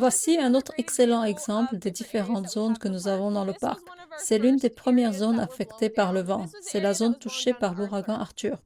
Voici un autre excellent exemple des différentes zones que nous avons dans le parc. C'est l'une des premières zones affectées par le vent. C'est la zone touchée par l'ouragan Arthur.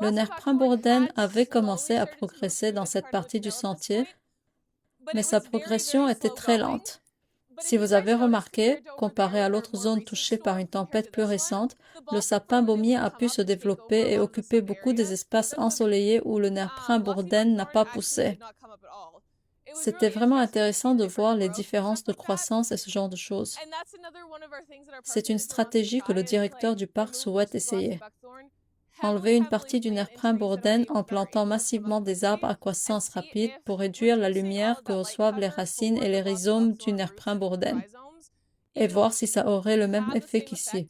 Le nerf Prin-Bourdaine avait commencé à progresser dans cette partie du sentier, mais sa progression était très lente. Si vous avez remarqué, comparé à l'autre zone touchée par une tempête plus récente, le sapin baumier a pu se développer et occuper beaucoup des espaces ensoleillés où le nerf Prin-Bourdaine n'a pas poussé. C'était vraiment intéressant de voir les différences de croissance et ce genre de choses. C'est une stratégie que le directeur du parc souhaite essayer. Enlever une partie du nerf Prin-Bourdaine en plantant massivement des arbres à croissance rapide pour réduire la lumière que reçoivent les racines et les rhizomes du nerf Prin-Bourdaine et voir si ça aurait le même effet qu'ici.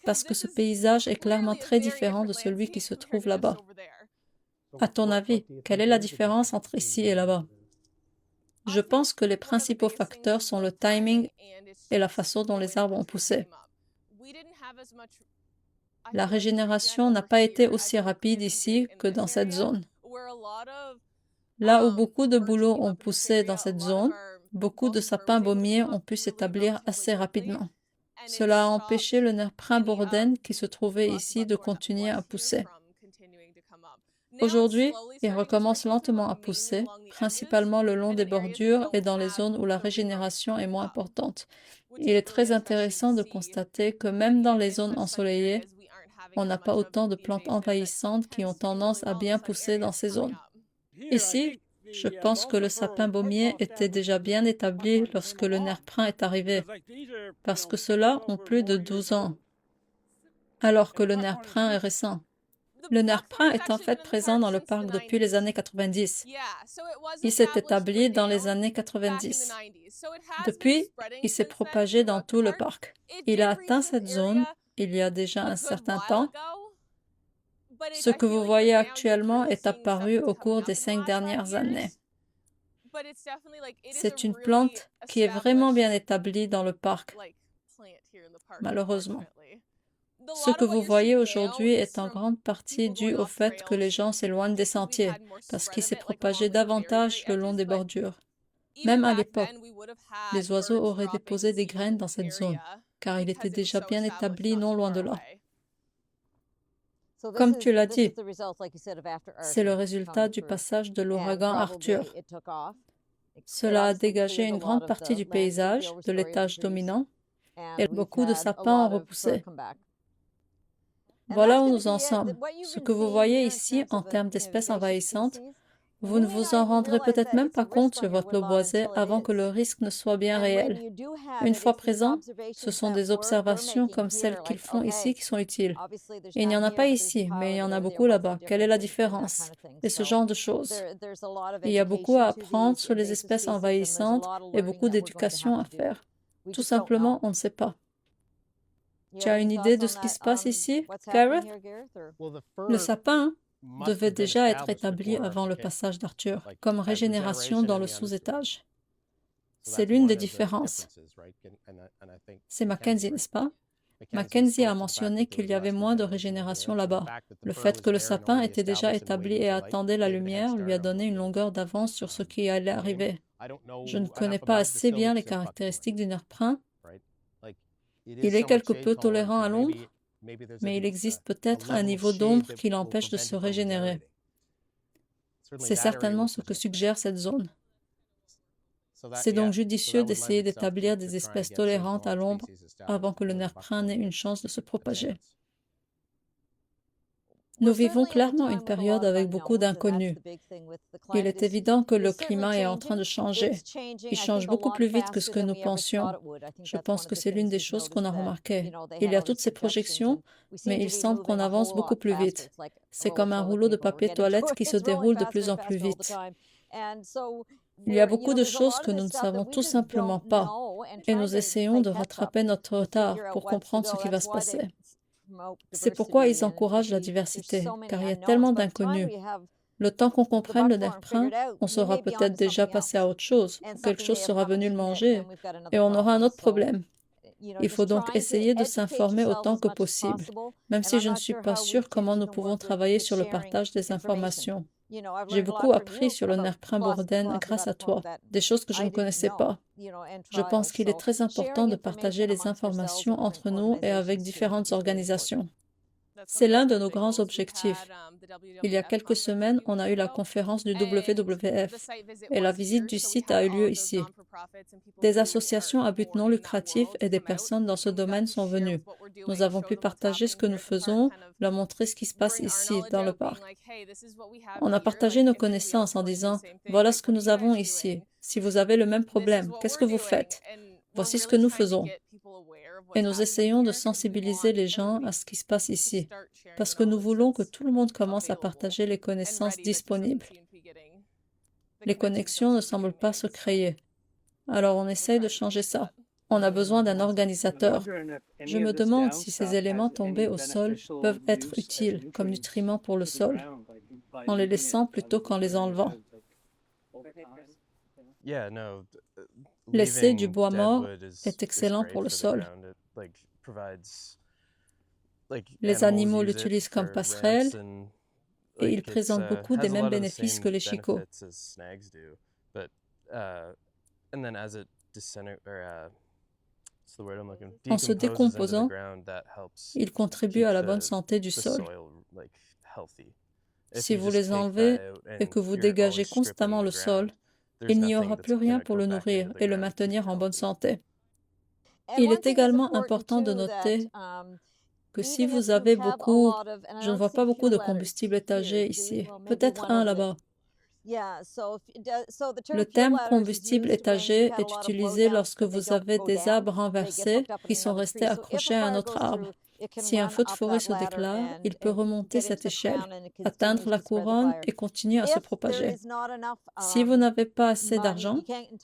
Parce que ce paysage est clairement très différent de celui qui se trouve là-bas. À ton avis, quelle est la différence entre ici et là-bas? Je pense que les principaux facteurs sont le timing et la façon dont les arbres ont poussé. La régénération n'a pas été aussi rapide ici que dans cette zone. Là où beaucoup de bouleaux ont poussé dans cette zone, beaucoup de sapins baumiers ont pu s'établir assez rapidement. Cela a empêché le nerf Prin-Bourdaine qui se trouvait ici de continuer à pousser. Aujourd'hui, il recommence lentement à pousser, principalement le long des bordures et dans les zones où la régénération est moins importante. Il est très intéressant de constater que même dans les zones ensoleillées, on n'a pas autant de plantes envahissantes qui ont tendance à bien pousser dans ces zones. Ici, je pense que le sapin baumier était déjà bien établi lorsque le nerf Prin est arrivé, parce que ceux-là ont plus de 12 ans, alors que le nerf Prin est récent. Le nerf Prin est en fait présent dans le parc depuis les années 90. Il s'est établi dans les années 90. Depuis, il s'est propagé dans tout le parc. Il a atteint cette zone il y a déjà un certain temps. Ce que vous voyez actuellement est apparu au cours des 5 dernières années. C'est une plante qui est vraiment bien établie dans le parc, malheureusement. Ce que vous voyez aujourd'hui est en grande partie dû au fait que les gens s'éloignent des sentiers, parce qu'il s'est propagé davantage le long des bordures. Même à l'époque, les oiseaux auraient déposé des graines dans cette zone, car il était déjà bien établi non loin de là. Comme tu l'as dit, c'est le résultat du passage de l'ouragan Arthur. Cela a dégagé une grande partie du paysage, de l'étage dominant, et beaucoup de sapins ont repoussé. Voilà où nous en sommes. Ce que vous voyez ici en termes d'espèces envahissantes, vous ne vous en rendrez peut-être même pas compte sur votre lot boisé avant que le risque ne soit bien réel. Une fois présent, ce sont des observations comme celles qu'ils font ici qui sont utiles. Et il n'y en a pas ici, mais il y en a beaucoup là-bas. Quelle est la différence? Et ce genre de choses. Il y a beaucoup à apprendre sur les espèces envahissantes et beaucoup d'éducation à faire. Tout simplement, on ne sait pas. Tu as une idée de ce qui se passe ici, Gareth? Le sapin devait déjà être établi avant le passage d'Arthur, comme régénération dans le sous-étage. C'est l'une des différences. C'est Mackenzie, n'est-ce pas? Mackenzie a mentionné qu'il y avait moins de régénération là-bas. Le fait que le sapin était déjà établi et attendait la lumière lui a donné une longueur d'avance sur ce qui allait arriver. Je ne connais pas assez bien les caractéristiques du nerf Prin. Il est quelque peu tolérant à l'ombre, mais il existe peut-être un niveau d'ombre qui l'empêche de se régénérer. C'est certainement ce que suggère cette zone. C'est donc judicieux d'essayer d'établir des espèces tolérantes à l'ombre avant que le nerf Prin n'ait une chance de se propager. Nous vivons clairement une période avec beaucoup d'inconnus. Il est évident que le climat est en train de changer. Il change beaucoup plus vite que ce que nous pensions. Je pense que c'est l'une des choses qu'on a remarquées. Il y a toutes ces projections, mais il semble qu'on avance beaucoup plus vite. C'est comme un rouleau de papier toilette qui se déroule de plus en plus vite. Il y a beaucoup de choses que nous ne savons tout simplement pas, et nous essayons de rattraper notre retard pour comprendre ce qui va se passer. C'est pourquoi ils encouragent la diversité, car il y a tellement d'inconnus. Le temps qu'on comprenne le nerf Prin, on sera peut-être déjà passé à autre chose, ou quelque chose sera venu le manger, et on aura un autre problème. Il faut donc essayer de s'informer autant que possible, même si je ne suis pas sûre comment nous pouvons travailler sur le partage des informations. J'ai beaucoup appris sur le nerf primordial grâce à toi, des choses que je ne connaissais pas. Je pense qu'il est très important de partager les informations entre nous et avec différentes organisations. C'est l'un de nos grands objectifs. Il y a quelques semaines, on a eu la conférence du WWF et la visite du site a eu lieu ici. Des associations à but non lucratif et des personnes dans ce domaine sont venues. Nous avons pu partager ce que nous faisons, leur montrer ce qui se passe ici, dans le parc. On a partagé nos connaissances en disant, voilà ce que nous avons ici. Si vous avez le même problème, qu'est-ce que vous faites? Voici ce que nous faisons. Et nous essayons de sensibiliser les gens à ce qui se passe ici, parce que nous voulons que tout le monde commence à partager les connaissances disponibles. Les connexions ne semblent pas se créer. Alors on essaye de changer ça. On a besoin d'un organisateur. Je me demande si ces éléments tombés au sol peuvent être utiles comme nutriments pour le sol, en les laissant plutôt qu'en les enlevant. Laisser du bois mort est excellent pour le sol. Les animaux l'utilisent comme passerelle et il présente beaucoup des mêmes bénéfices que les chicots. En se décomposant, il contribue à la bonne santé du sol. Si vous les enlevez et que vous dégagez constamment le sol, il n'y aura plus rien pour le nourrir et le maintenir en bonne santé. Il est également important de noter que si vous avez beaucoup, je ne vois pas beaucoup de combustible étagé ici, peut-être un là-bas. Le terme combustible étagé est utilisé lorsque vous avez des arbres renversés qui sont restés accrochés à un autre arbre. Si un feu de forêt se déclare, il peut remonter cette échelle, atteindre la couronne et continuer à se propager. Si vous n'avez pas assez d'argent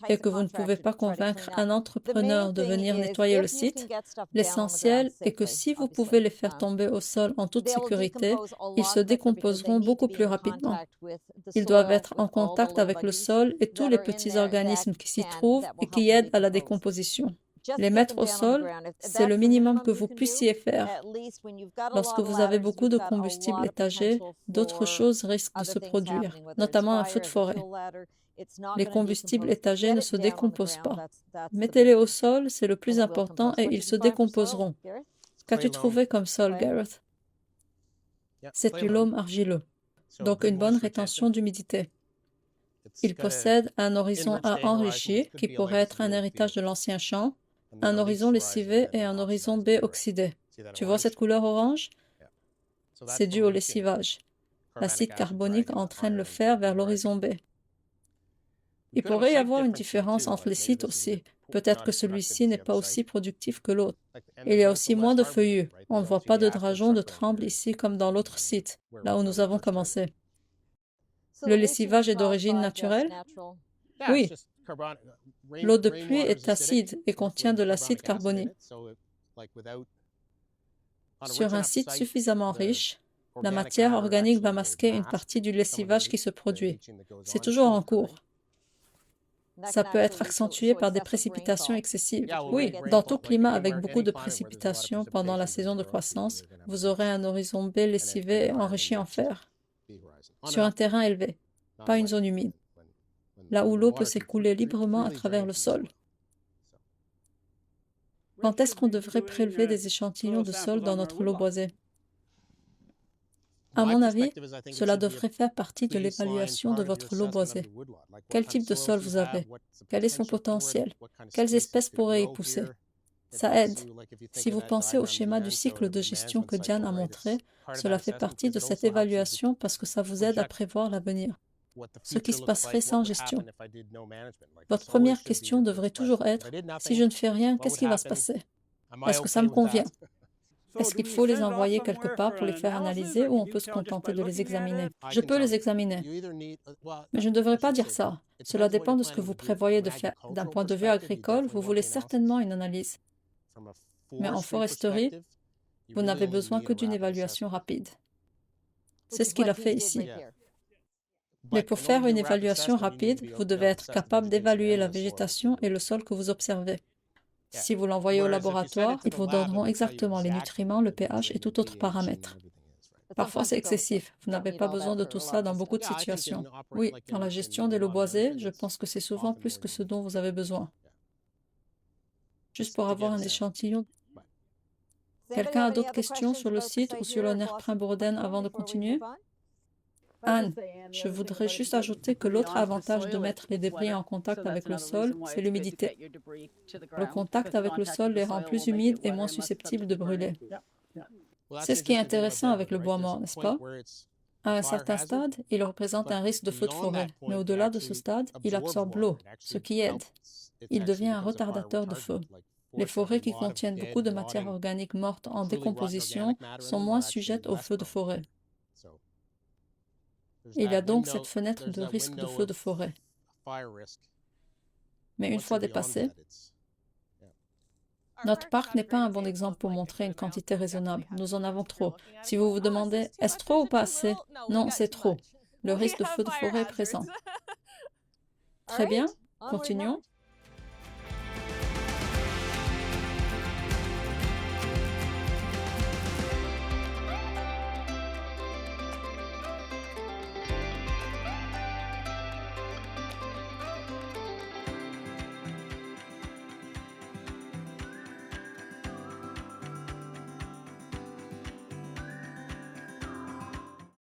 et que vous ne pouvez pas convaincre un entrepreneur de venir nettoyer le site, l'essentiel est que si vous pouvez les faire tomber au sol en toute sécurité, ils se décomposeront beaucoup plus rapidement. Ils doivent être en contact avec le sol et tous les petits organismes qui s'y trouvent et qui aident à la décomposition. Les mettre au sol, c'est le minimum que vous puissiez faire. Lorsque vous avez beaucoup de combustible étagé, d'autres choses risquent de se produire, notamment un feu de forêt. Les combustibles étagés ne se décomposent pas. Mettez-les au sol, c'est le plus important et ils se décomposeront. Qu'as-tu trouvé comme sol, Gareth? C'est du loam argileux, donc une bonne rétention d'humidité. Il possède un horizon A enrichi, qui pourrait être un héritage de l'ancien champ, un horizon lessivé et un horizon B oxydé. Tu vois cette couleur orange? C'est dû au lessivage. L'acide carbonique entraîne le fer vers l'horizon B. Il pourrait y avoir une différence entre les sites aussi. Peut-être que celui-ci n'est pas aussi productif que l'autre. Il y a aussi moins de feuillus. On ne voit pas de drageons de tremble ici comme dans l'autre site, là où nous avons commencé. Le lessivage est d'origine naturelle? Oui. L'eau de pluie est acide et contient de l'acide carbonique. Sur un site suffisamment riche, la matière organique va masquer une partie du lessivage qui se produit. C'est toujours en cours. Ça peut être accentué par des précipitations excessives. Oui, dans tout climat avec beaucoup de précipitations pendant la saison de croissance, vous aurez un horizon B lessivé et enrichi en fer, sur un terrain élevé, pas une zone humide, là où l'eau peut s'écouler librement à travers le sol. Quand est-ce qu'on devrait prélever des échantillons de sol dans notre lot boisé? À mon avis, cela devrait faire partie de l'évaluation de votre lot boisé. Quel type de sol vous avez? Quel est son potentiel? Quelles espèces pourraient y pousser? Ça aide. Si vous pensez au schéma du cycle de gestion que Diane a montré, cela fait partie de cette évaluation parce que ça vous aide à prévoir l'avenir. Ce qui se passerait sans gestion. Votre première question devrait toujours être, si je ne fais rien, qu'est-ce qui va se passer? Est-ce que ça me convient? Est-ce qu'il faut les envoyer quelque part pour les faire analyser ou on peut se contenter de les examiner? Je peux les examiner. Mais je ne devrais pas dire ça. Cela dépend de ce que vous prévoyez de faire. D'un point de vue agricole, vous voulez certainement une analyse. Mais en foresterie, vous n'avez besoin que d'une évaluation rapide. C'est ce qu'il a fait ici. Mais pour faire une évaluation rapide, vous devez être capable d'évaluer la végétation et le sol que vous observez. Si vous l'envoyez au laboratoire, ils vous donneront exactement les nutriments, le pH et tout autre paramètre. Parfois, c'est excessif. Vous n'avez pas besoin de tout ça dans beaucoup de situations. Oui, dans la gestion des lots boisés, je pense que c'est souvent plus que ce dont vous avez besoin. Juste pour avoir un échantillon. Quelqu'un a d'autres questions sur le site ou sur le nerf Primbourden avant de continuer? Anne, je voudrais juste ajouter que l'autre avantage de mettre les débris en contact avec le sol, c'est l'humidité. Le contact avec le sol les rend plus humides et moins susceptibles de brûler. C'est ce qui est intéressant avec le bois mort, n'est-ce pas? À un certain stade, il représente un risque de feu de forêt, mais au-delà de ce stade, il absorbe l'eau, ce qui aide. Il devient un retardateur de feu. Les forêts qui contiennent beaucoup de matière organique morte en décomposition sont moins sujettes aux feux de forêt. Il y a donc cette fenêtre de risque de feu de forêt. Mais une fois dépassée, notre parc n'est pas un bon exemple pour montrer une quantité raisonnable. Nous en avons trop. Si vous vous demandez, est-ce trop ou pas assez? Non, c'est trop. Le risque de feu de forêt est présent. Très bien, continuons.